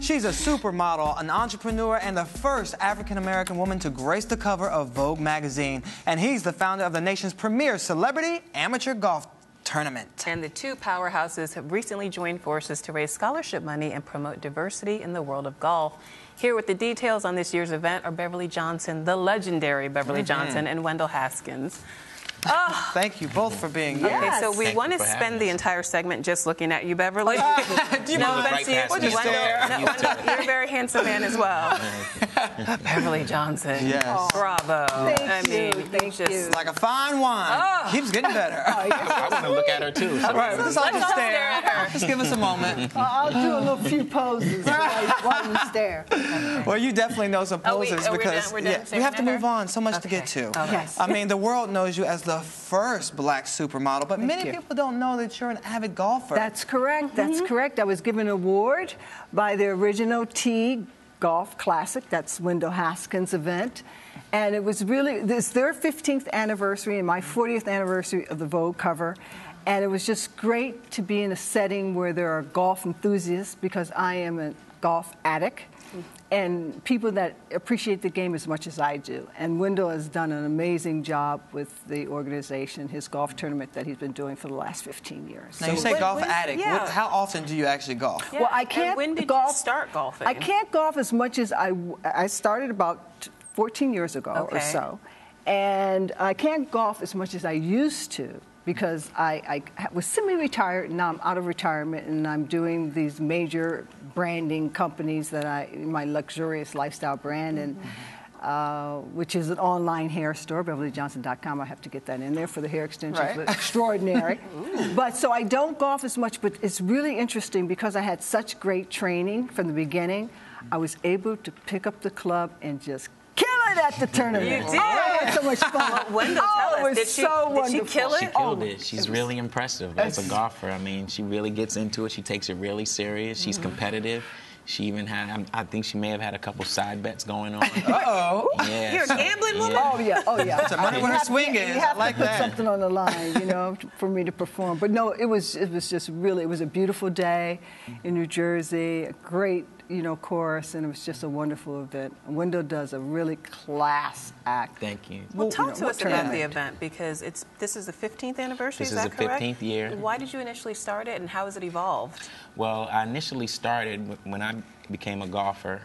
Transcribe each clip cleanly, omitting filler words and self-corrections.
She's a supermodel, an entrepreneur, and the first African-American woman to grace the cover of Vogue magazine. And he's the founder of the nation's premier celebrity amateur golf tournament. And the two powerhouses have recently joined forces to raise scholarship money and promote diversity in the world of golf. Here with the details on this year's event are Beverly Johnson, the legendary Beverly Johnson, and Wendell Haskins. Oh. Thank you both for being here. Okay, so we want to spend the entire segment just looking at you, Beverly. Do you no mind? offense to you. Wendell, you're a very handsome man as well. Beverly Johnson. Yes. Oh, bravo. Thank you. Thank you. Like a fine wine. Keeps getting better. I want to look at her too. So. All right, let's all just stare at her. Just give us a moment. I'll do a little few poses while you stare. Well, you definitely know some poses because we're done we have to move on. So much to get to. Okay. Yes. I mean, the world knows you as the first black supermodel, but many people don't know that you're an avid golfer. That's correct. That's correct. I was given an award by the original T Golf Classic. That's Wendell Haskins' event. And it was really, it's their 15th anniversary and my 40th anniversary of the Vogue cover. And it was just great to be in a setting where there are golf enthusiasts because I am a golf addict. And people that appreciate the game as much as I do. And Wendell has done an amazing job with the organization, his golf tournament that he's been doing for the last 15 years. Now, you say golf addict. How often do you actually golf? Yeah. Well, I can't and when did golf, you start golfing? I can't golf as much as I started about 14 years ago or so. And I can't golf as much as I used to because I was semi-retired and now I'm out of retirement and I'm doing these major branding companies that my luxurious lifestyle brand and which is an online hair store, BeverlyJohnson.com. I have to get that in there for the hair extensions, but extraordinary. But so I don't golf as much, but it's really interesting because I had such great training from the beginning. I was able to pick up the club and just kill it at the tournament. You did. Oh, I had so much fun. Wendell, tell us, did she kill it? She killed it. She's really impressive as a golfer. I mean, she really gets into it. She takes it really serious. She's competitive. She even had, I think she may have had a couple side bets going on. Uh-oh. Yeah, You're a gambling woman? Oh, yeah. Oh, yeah. It's a money where her swing is. You have I like to put that. something on the line, you know, for me to perform. But no, it was just really, it was a beautiful day in New Jersey, a great, course, and it was just a wonderful event. Wendell does a really class act. Thank you. Well, talk to us about the event because this is the 15th anniversary, is that correct? This is the 15th year. Why did you initially start it and how has it evolved? Well, I initially started when I became a golfer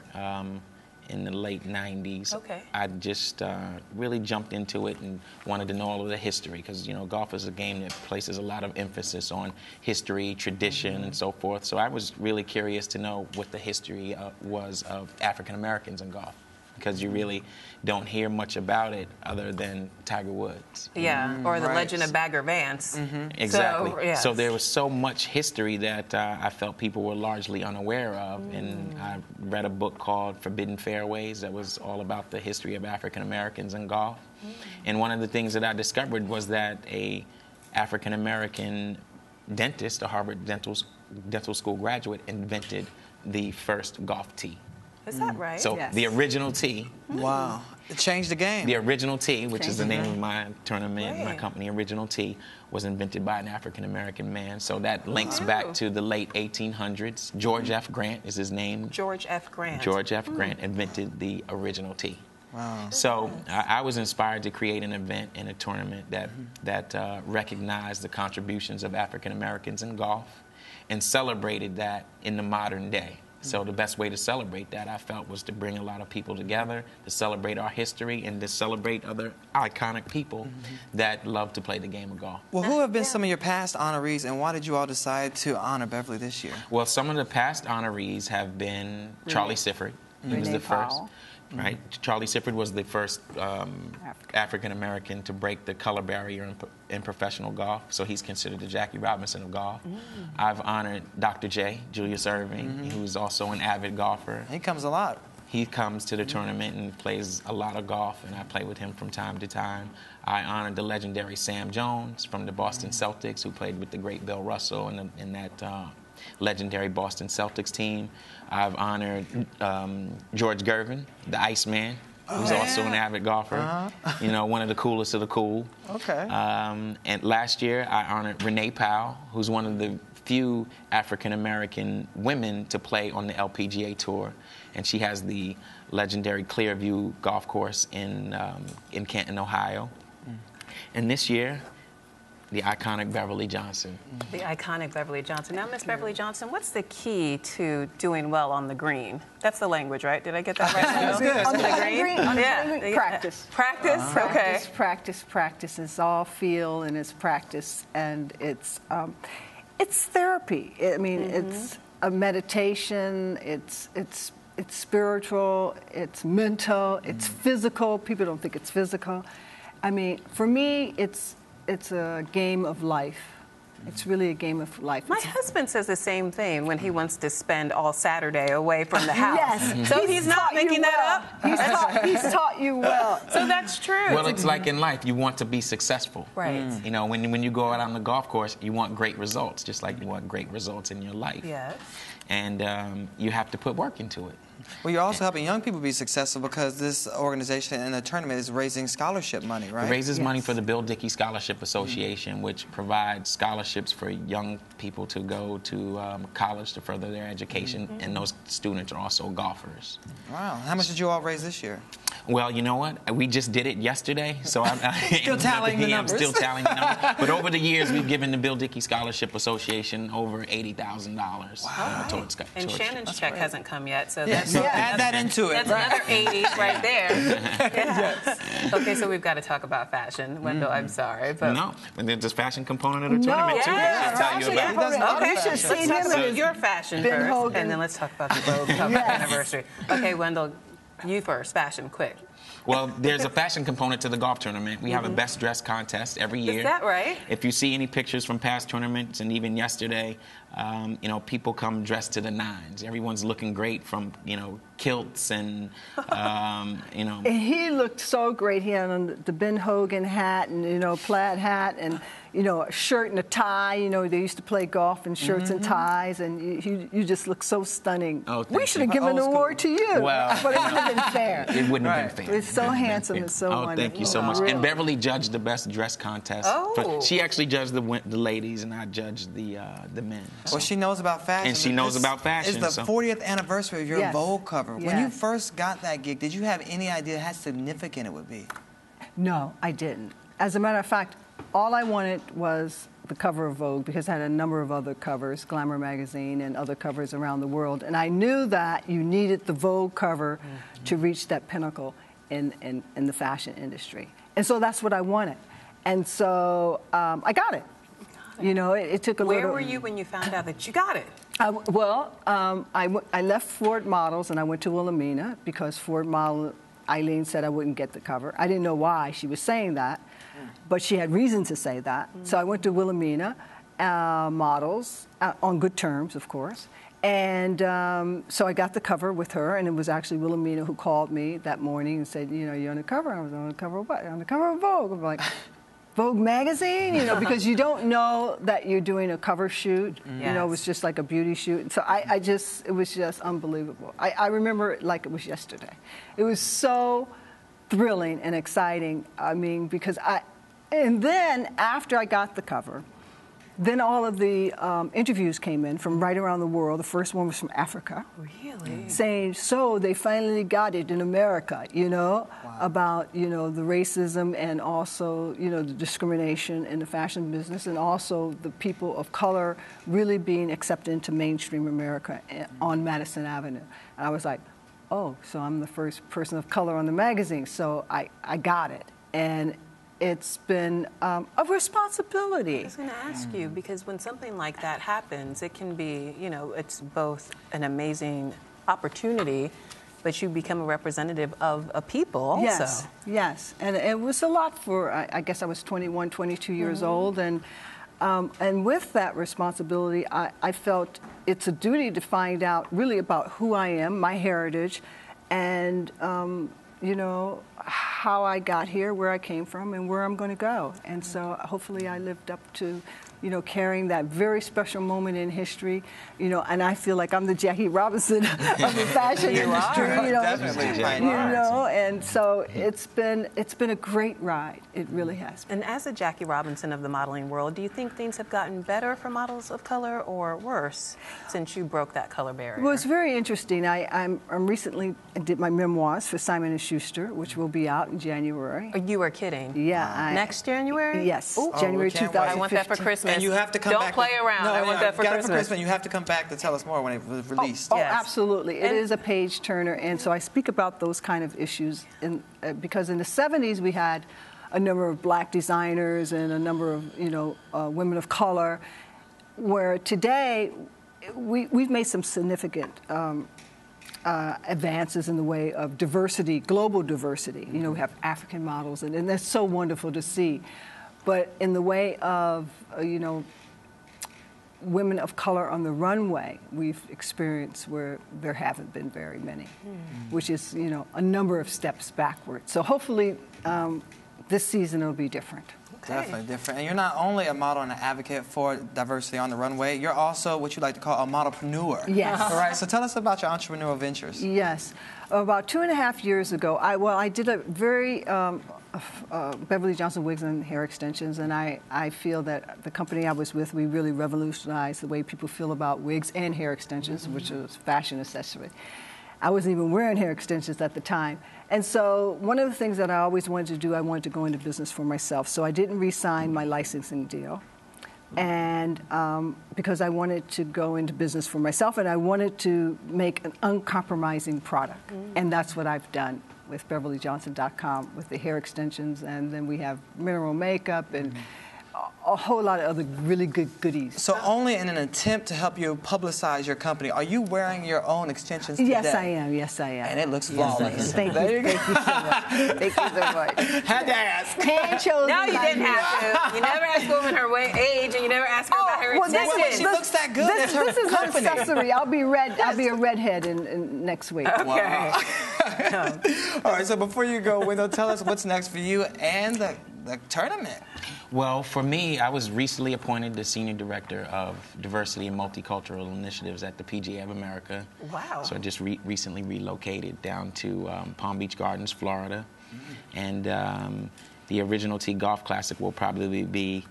in the late 90s. Okay. I just really jumped into it and wanted to know all of the history because, golf is a game that places a lot of emphasis on history, tradition, and so forth. So I was really curious to know what the history was of African Americans in golf because you really don't hear much about it other than Tiger Woods. Yeah, or the legend of Bagger Vance. Exactly. So there was so much history that I felt people were largely unaware of. And I read a book called Forbidden Fairways that was all about the history of African Americans in golf. And one of the things that I discovered was that a African American dentist, a Harvard dental school graduate, invented the first golf tee. Is that right? So the original tee. Wow. It changed the game. The original tee, which is the name of my tournament, my company, Original Tee, was invented by an African-American man. So that links back to the late 1800s. George F. Grant is his name. George F. Grant. George F. Grant invented the original tee. Wow. So I was inspired to create an event and a tournament that recognized the contributions of African-Americans in golf and celebrated that in the modern day. So the best way to celebrate that, I felt, was to bring a lot of people together, to celebrate our history, and to celebrate other iconic people that love to play the game of golf. Well, who have been some of your past honorees, and why did you all decide to honor Beverly this year? Well, some of the past honorees have been Charlie Sifford. He was the first. Right? Charlie Sifford was the first African-American to break the color barrier in professional golf, so he's considered the Jackie Robinson of golf. I've honored Dr. J, Julius Erving, who's also an avid golfer. He comes a lot. He comes to the tournament and plays a lot of golf, and I play with him from time to time. I honored the legendary Sam Jones from the Boston Celtics, who played with the great Bill Russell in that legendary Boston Celtics team. I've honored George Gervin, the Iceman, who's also an avid golfer. One of the coolest of the cool. Okay. And last year, I honored Renee Powell, who's one of the few African-American women to play on the LPGA Tour. And she has the legendary Clearview Golf Course in Canton, Ohio. And this year, the iconic Beverly Johnson. The iconic Beverly Johnson. Now, Miss Beverly Johnson, what's the key to doing well on the green? That's the language, right? Did I get that right? That's good. On the green? Yeah. Practice. Practice? Okay. Practice. It's all feel and it's practice. And it's therapy. I mean, it's a meditation. It's spiritual. It's mental. It's physical. People don't think it's physical. I mean, for me, it's a game of life. It's really a game of life. My husband says the same thing when he wants to spend all Saturday away from the house. Yes. So he's not making that up? He's taught you well. So that's true. Well, it's like in life, you want to be successful. Right. You know, when you go out on the golf course, you want great results, just like you want great results in your life. Yes. And you have to put work into it. Well, you're also helping young people be successful because this organization and the tournament is raising scholarship money, right? It raises money for the Bill Dickey Scholarship Association, which provides scholarships for young people to go to college to further their education, and those students are also golfers. Wow. How much did you all raise this year? Well, you know what? We just did it yesterday, so I'm still tallying the numbers. I'm still tallying the numbers. But over the years, we've given the Bill Dickey Scholarship Association over $80,000 towards scholarship. And Shannon's check hasn't come yet, so So add that into it. That's another 80 right there. Yes. Okay, so we've got to talk about fashion. Wendell, I'm sorry. But No, and there's this fashion component of the tournament, too. Yeah, I should tell you about. Okay, You should let's see talk him about and your fashion Ben first, Hogan. and then let's talk about the Vogue cover anniversary. Okay, Wendell, you first. Fashion, quick. Well, there's a fashion component to the golf tournament. We have a best dress contest every year. Is that right? If you see any pictures from past tournaments and even yesterday, you know, people come dressed to the nines. Everyone's looking great from, you know, kilts and, you know. And he looked so great. He had on the Ben Hogan hat and, you know, plaid hat and, you know, a shirt and a tie. You know, they used to play golf in shirts and ties, and you just look so stunning. Oh, we should have given an award to you, well, but it wouldn't have been fair. It wouldn't have been fair. It's so handsome and so wonderful. Thank you so much. Really. And Beverly judged the best dress contest. Oh. She actually judged the ladies, and I judged the men. Well, she knows about fashion. And she knows about fashion. It's the 40th anniversary of your Yes. Vogue cover. When Yes. you first got that gig, did you have any idea how significant it would be? No, I didn't. As a matter of fact, all I wanted was the cover of Vogue because I had a number of other covers, Glamour magazine and other covers around the world. And I knew that you needed the Vogue cover to reach that pinnacle in the fashion industry. And so that's what I wanted. And so I got it. You know, it took a little... Where were you when you found out that you got it? I left Ford Models and I went to Wilhelmina because Ford Model Eileen said I wouldn't get the cover. I didn't know why she was saying that, but she had reason to say that. So I went to Wilhelmina Models on good terms, of course. And so I got the cover with her, and it was actually Wilhelmina who called me that morning and said, you know, you're on the cover. I was on the cover of what? On the cover of Vogue. I'm like, Vogue magazine, you know, because you don't know that you're doing a cover shoot. You know, it was just like a beauty shoot. So it was just unbelievable. I remember it like it was yesterday. It was so thrilling and exciting. I mean, because and then after I got the cover, then all of the interviews came in from right around the world. The first one was from Africa. Really? Saying, so they finally got it in America, you know, about, you know, the racism and also, you know, the discrimination in the fashion business and also the people of color really being accepted into mainstream America on Madison Avenue. And I was like, oh, so I'm the first person of color on the magazine. So I got it. And it's been a responsibility. I was going to ask you, because when something like that happens, it can be, you know, it's both an amazing opportunity, but you become a representative of a people also. Yes. And it was a lot for, I guess I was 21, 22 years old. And with that responsibility, I felt it's a duty to find out really about who I am, my heritage, and, you know, how I got here, where I came from, and where I'm going to go. And so hopefully I lived up to, carrying that very special moment in history, and I feel like I'm the Jackie Robinson of the fashion industry, Definitely. and so it's been a great ride. It really has been. And as the Jackie Robinson of the modeling world, do you think things have gotten better for models of color or worse since you broke that color barrier? Well, it's very interesting. I'm recently did my memoirs for Simon & Schuster, which will be out in January. You are kidding. Yeah. Next January? Yes. Ooh. January 2015. I want that for Christmas. And you have to come Don't back. Don't play around. No, I want that for Christmas. You have to come back to tell us more when it was released. Oh, yes. Absolutely. It is a page turner, and so I speak about those kind of issues because in the 70s we had a number of black designers and a number of women of color, where today we've made some significant advances in the way of diversity, global diversity. We have African models, and that's so wonderful to see. But in the way of, women of color on the runway, we've experienced where there haven't been very many, which is, a number of steps backward. So hopefully this season will be different. Okay. Definitely different. And you're not only a model and an advocate for diversity on the runway, you're also what you like to call a modelpreneur. Yes. All right, so tell us about your entrepreneurial ventures. Yes. About 2.5 years ago, I did a very Beverly Johnson wigs and hair extensions, and I feel that the company I was with, we really revolutionized the way people feel about wigs and hair extensions, which was fashion accessory. I wasn't even wearing hair extensions at the time. And so one of the things that I always wanted to do, I wanted to go into business for myself. So I didn't re-sign my licensing deal. And because I wanted to go into business for myself, and I wanted to make an uncompromising product. And that's what I've done with BeverlyJohnson.com with the hair extensions, and then we have mineral makeup and a whole lot of other really good goodies. So only in an attempt to help you publicize your company, are you wearing your own extensions today? Yes, I am. Yes, I am. And it looks flawless. Thank you. Thank you so much. Thank you so much. Had to ask. Hand-chosen. No, you didn't have to. You never ask a woman her age, and you never ask her about her extensions. Well, she looks that good. This is company. an accessory. I'll be a redhead in next week. Okay. Wow. All right, so before you go, Wendell, tell us what's next for you and the tournament. Well, for me, I was recently appointed the Senior Director of Diversity and Multicultural Initiatives at the PGA of America. Wow. So I just recently relocated down to Palm Beach Gardens, Florida. And the Original Tee Golf Classic will probably be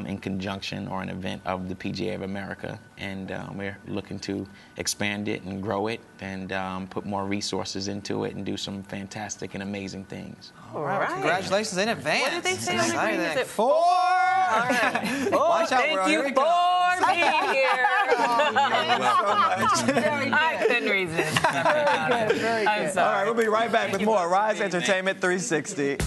in conjunction or an event of the PGA of America. And we're looking to expand it and grow it and put more resources into it and do some fantastic and amazing things. All right. Congratulations in advance. What did they say on the green? Is it 4? All right. Watch out, thank you for being here. I couldn't resist. Very good. I'm sorry. All right, we'll be right back with more Rise Entertainment 360.